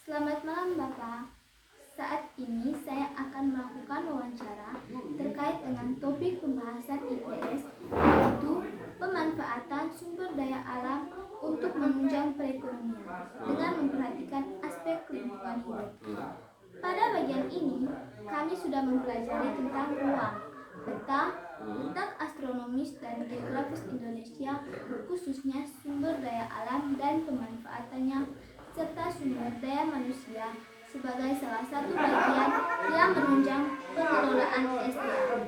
Selamat malam Bapak. Saat ini saya akan melakukan wawancara terkait dengan topik pembahasan IPS, yaitu pemanfaatan sumber daya alam untuk menunjang perekonomian dengan memperhatikan aspek lingkungan hidup. Pada bagian ini, kami sudah mempelajari tentang ruang, peta, letak astronomis dan geografis Indonesia, khususnya sumber daya alam dan pemanfaatannya, serta sumber daya manusia sebagai salah satu bagian yang menunjang pengelolaan SDM.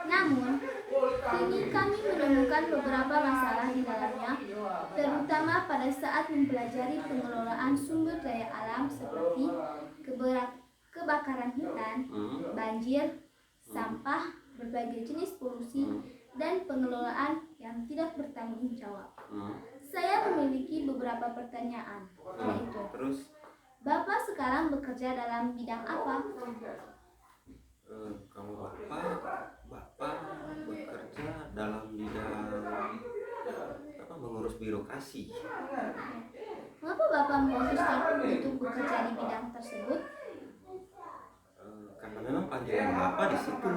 Namun, kini kami menemukan beberapa masalah di dalamnya, terutama pada saat mempelajari pengelolaan sumber daya alam seperti kebakaran hutan, banjir, sampah, berbagai jenis polusi, dan pengelolaan yang tidak bertanggung jawab. Saya memiliki beberapa pertanyaan, yaitu: Bapak sekarang bekerja dalam bidang apa? Kalau Bapak bekerja dalam bidang mengurus birokrasi. Mengapa Bapak memutuskan untuk bekerja di bidang tersebut? Karena memang panggilan Bapak di situ.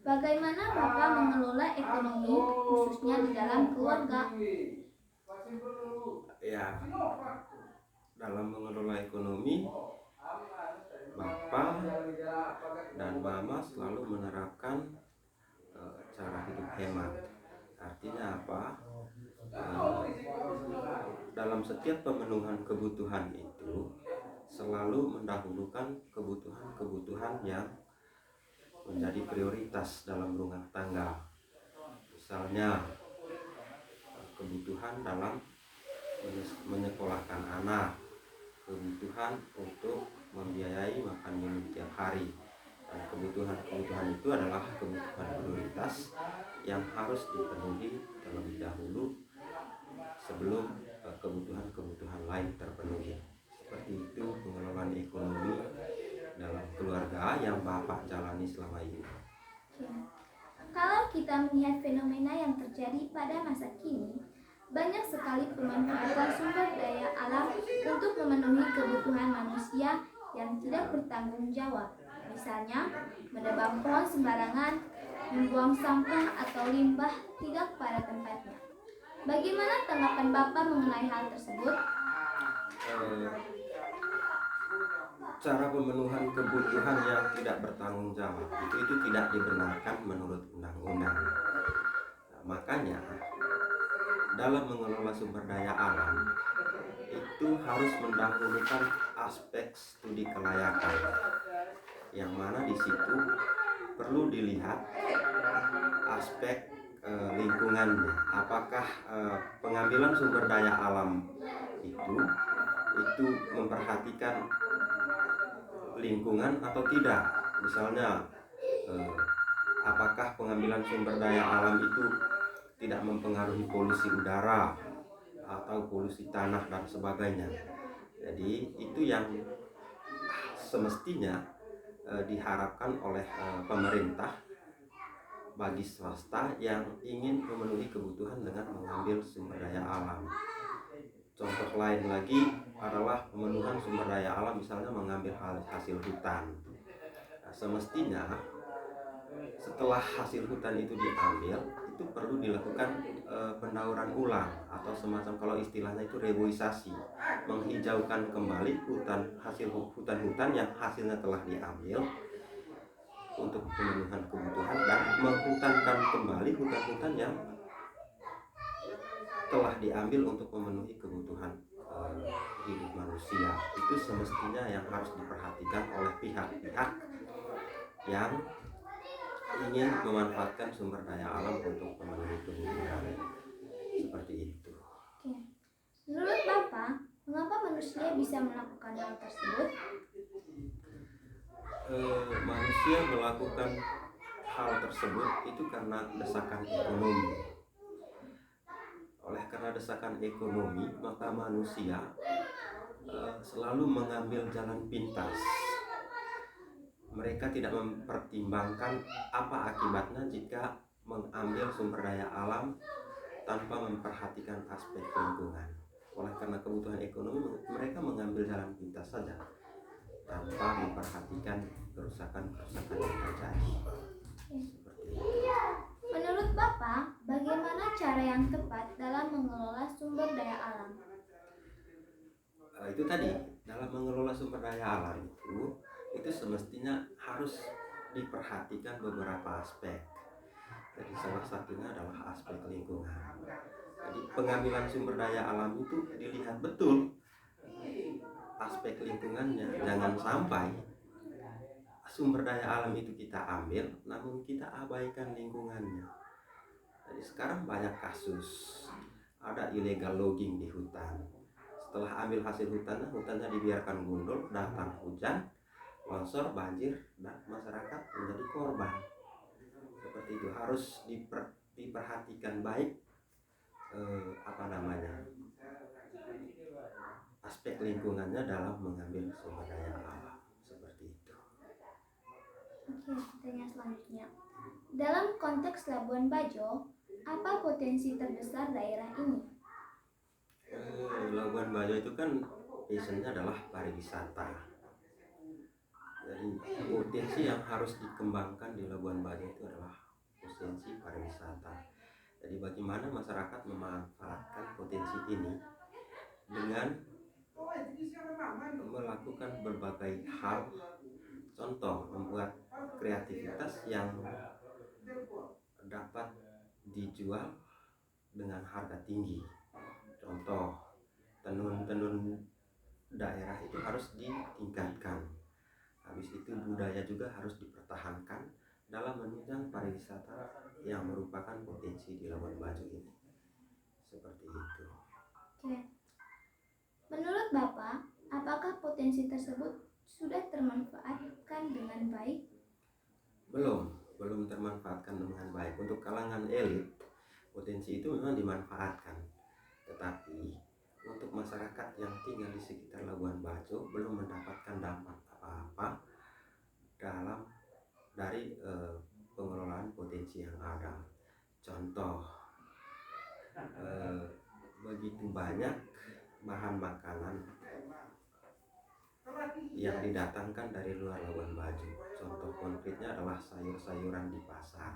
Bagaimana Bapak mengelola ekonomi, khususnya di dalam keluarga? Ya, dalam mengelola ekonomi, Bapak dan Mama selalu menerapkan cara hidup hemat. Artinya apa? Dalam setiap pemenuhan kebutuhan itu selalu mendahulukan kebutuhan-kebutuhan yang menjadi prioritas dalam rumah tangga. Misalnya kebutuhan dalam menyekolahkan anak, kebutuhan untuk membiayai makan minum tiap hari. Dan kebutuhan itu adalah kebutuhan prioritas yang harus dipenuhi terlebih dahulu sebelum kebutuhan-kebutuhan lain terpenuhi. Seperti itu pengelolaan ekonomi dalam keluarga yang Bapak jalani selama ini. Kalau kita melihat fenomena yang terjadi pada masa kini, banyak sekali pemanfaatan sumber daya alam untuk memenuhi kebutuhan manusia yang tidak bertanggung jawab. Misalnya, menebang pohon sembarangan, membuang sampah atau limbah tidak pada tempatnya. Bagaimana tanggapan Bapak mengenai hal tersebut? Cara pemenuhan kebutuhan yang tidak bertanggung jawab itu tidak dibenarkan menurut undang-undang. Makanya dalam mengelola sumber daya alam itu harus mendahulukan aspek studi kelayakan, yang mana di situ perlu dilihat aspek lingkungannya. Apakah pengambilan sumber daya alam itu memperhatikan lingkungan atau tidak. Misalnya apakah pengambilan sumber daya alam itu tidak mempengaruhi polusi udara atau polusi tanah dan sebagainya. Jadi itu yang semestinya diharapkan oleh pemerintah bagi swasta yang ingin memenuhi kebutuhan dengan mengambil sumber daya alam. Contoh lain lagi adalah pemenuhan sumber daya alam, misalnya mengambil hasil hutan. Semestinya setelah hasil hutan itu diambil, itu perlu dilakukan pendauran ulang atau semacam, kalau istilahnya itu reboisasi, menghijaukan kembali hasil hutan-hutan yang hasilnya telah diambil untuk pemenuhan kebutuhan, dan menghutankan kembali hutan-hutan yang telah diambil untuk memenuhi kebutuhan hidup manusia. Itu semestinya yang harus diperhatikan oleh pihak-pihak yang ingin memanfaatkan sumber daya alam untuk memenuhi kebutuhan. Seperti itu. Menurut Bapak, mengapa manusia bisa melakukan hal tersebut? Manusia melakukan hal tersebut itu karena desakan ekonomi. Oleh karena desakan ekonomi, maka manusia selalu mengambil jalan pintas. Mereka tidak mempertimbangkan apa akibatnya jika mengambil sumber daya alam tanpa memperhatikan aspek lingkungan. Oleh karena kebutuhan ekonomi, mereka mengambil jalan pintas. aktivitas saja tanpa memperhatikan kerusakan-kerusakan yang terjadi. Seperti itu. Menurut Bapak, bagaimana cara yang tepat dalam mengelola sumber daya alam? Itu tadi, dalam mengelola sumber daya alam itu semestinya harus diperhatikan beberapa aspek. Jadi salah satunya adalah aspek lingkungan. Jadi pengambilan sumber daya alam itu dilihat betul aspek lingkungannya. Jangan sampai sumber daya alam itu kita ambil namun kita abaikan lingkungannya. Jadi sekarang banyak kasus ada illegal logging di hutan. Setelah ambil hasil hutannya dibiarkan gundul, datang hujan, longsor, banjir, dan masyarakat menjadi korban. Seperti itu harus diperhatikan baik aspek lingkungannya dalam mengambil sumber daya alam. Seperti itu. Oke, pertanyaan selanjutnya. Dalam konteks Labuan Bajo, apa potensi terbesar daerah ini? Labuan Bajo itu kan passionnya adalah pariwisata. Jadi potensi yang harus dikembangkan di Labuan Bajo itu adalah potensi pariwisata. Jadi bagaimana masyarakat memanfaatkan potensi ini dengan melakukan berbagai hal, contoh membuat kreativitas yang dapat dijual dengan harga tinggi. Contoh, tenun-tenun daerah itu harus ditingkatkan. Habis itu budaya juga harus dipertahankan dalam menunjang pariwisata yang merupakan potensi di Labuan Bajo ini. Seperti itu. Oke. Menurut Bapak, apakah potensi tersebut sudah termanfaatkan dengan baik? Belum termanfaatkan dengan baik. Untuk kalangan elit, potensi itu memang dimanfaatkan. Tetapi untuk masyarakat yang tinggal di sekitar Labuan Bajo belum mendapatkan dampak apa-apa dari pengelolaan potensi yang ada. Contoh, begitu banyak bahan makanan yang didatangkan dari luar Labuan Bajo. Contoh konkretnya adalah sayur-sayuran di pasar.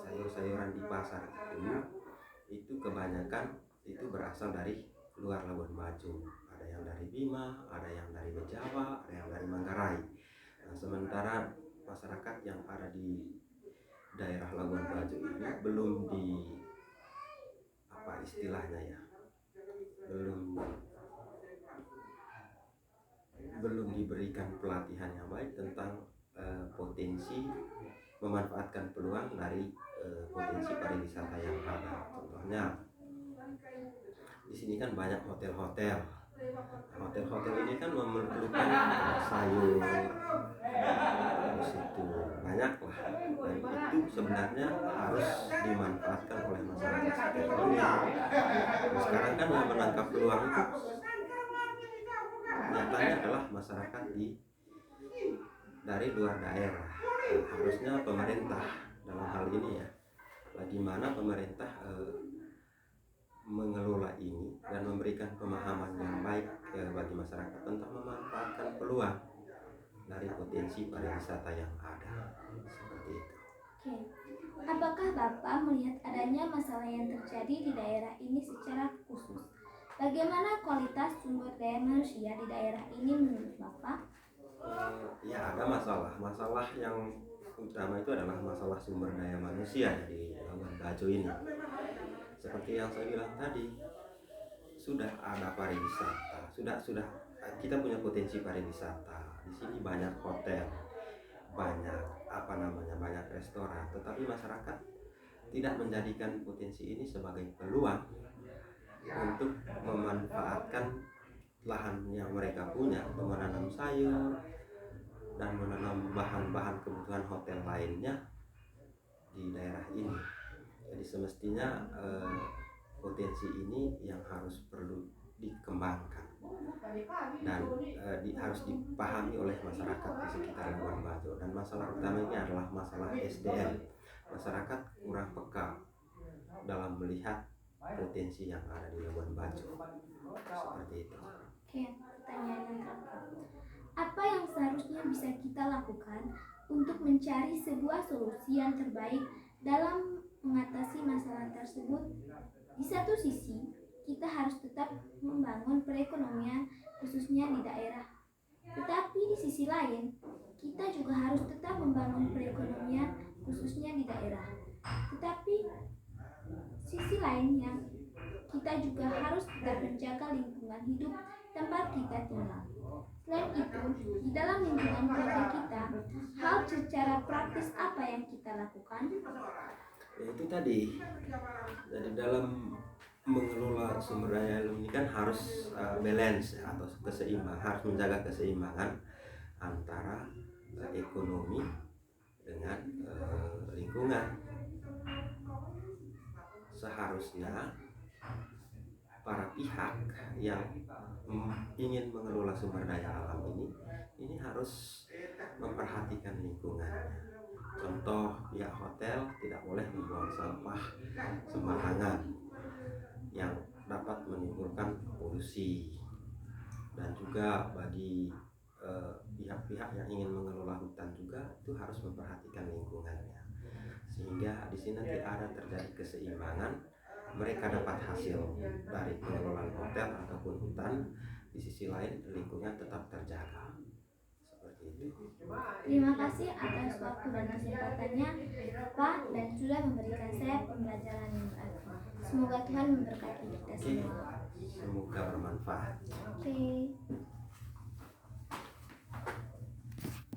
Sayur-sayuran di pasar itu kebanyakan itu berasal dari luar Labuan Bajo. Ada yang dari Bima, ada yang dari Bejawa, ada yang dari Manggarai. Nah, sementara masyarakat yang ada di daerah Labuan Bajo ini belum belum diberikan pelatihan yang baik tentang potensi memanfaatkan peluang dari potensi pariwisata yang ada. Contohnya di sini kan banyak hotel-hotel. Hotel-hotel ini kan memerlukan sayur, terus itu banyak lah. Dan itu sebenarnya harus dimanfaatkan oleh masyarakat sekitar ini. Sekarang kan yang menangkap peluang itu nyatanya adalah masyarakat dari luar daerah. Harusnya pemerintah dalam hal ini ya, bagaimana pemerintah mengelola ini dan memberikan pemahaman yang baik bagi masyarakat tentang memanfaatkan peluang dari potensi pariwisata yang ada. Seperti itu. Oke. Apakah Bapak melihat adanya masalah yang terjadi di daerah ini secara khusus? Bagaimana kualitas sumber daya manusia di daerah ini menurut Bapak? Ya, ada masalah yang utama itu adalah masalah sumber daya manusia di Labuan Bajo ini. Seperti yang saya bilang tadi, sudah ada pariwisata, sudah kita punya potensi pariwisata. Di sini banyak hotel, banyak restoran, tetapi masyarakat tidak menjadikan potensi ini sebagai peluang untuk memanfaatkan lahan yang mereka punya untuk menanam sayur dan menanam bahan-bahan kebutuhan hotel lainnya di daerah ini. Jadi semestinya potensi ini yang perlu dikembangkan dan harus dipahami oleh masyarakat di sekitar Labuan Bajo. Dan masalah utamanya adalah masalah SDM. Masyarakat kurang peka dalam melihat potensi yang ada di Labuan Bajo. Seperti itu. Oke, pertanyaan Apa yang seharusnya bisa kita lakukan untuk mencari sebuah solusi yang terbaik dalam mengatasi masalah tersebut? Di satu sisi, kita harus tetap membangun perekonomian khususnya di daerah. Tetapi di sisi lain, kita juga harus tetap membangun perekonomian khususnya di daerah. Tetapi sisi lainnya, kita juga harus tetap menjaga lingkungan hidup tempat kita tinggal. Selain itu, di dalam lingkungan keluarga kita, hal secara praktis apa yang kita lakukan? Ya itu tadi, jadi dalam mengelola sumber daya alam ini kan harus balance ya, atau keseimbangan, harus menjaga keseimbangan antara ekonomi dengan lingkungan. Seharusnya para pihak yang ingin mengelola sumber daya alam ini harus memperhatikan lingkungan. Contoh, pihak hotel tidak boleh membuang sampah sembarangan yang dapat menimbulkan polusi. Dan juga bagi pihak-pihak yang ingin mengelola hutan juga itu harus memperhatikan lingkungannya, sehingga di sini nanti ada terjadi keseimbangan. Mereka dapat hasil dari pengelolaan hotel ataupun hutan, di sisi lain lingkungan tetap terjaga. Seperti itu. Terima kasih atas waktu dan kesempatannya, Pak, dan sudah memberikan saya pembelajaran yang berarti. Semoga Tuhan memberkati kita semua. Semoga bermanfaat. Oke.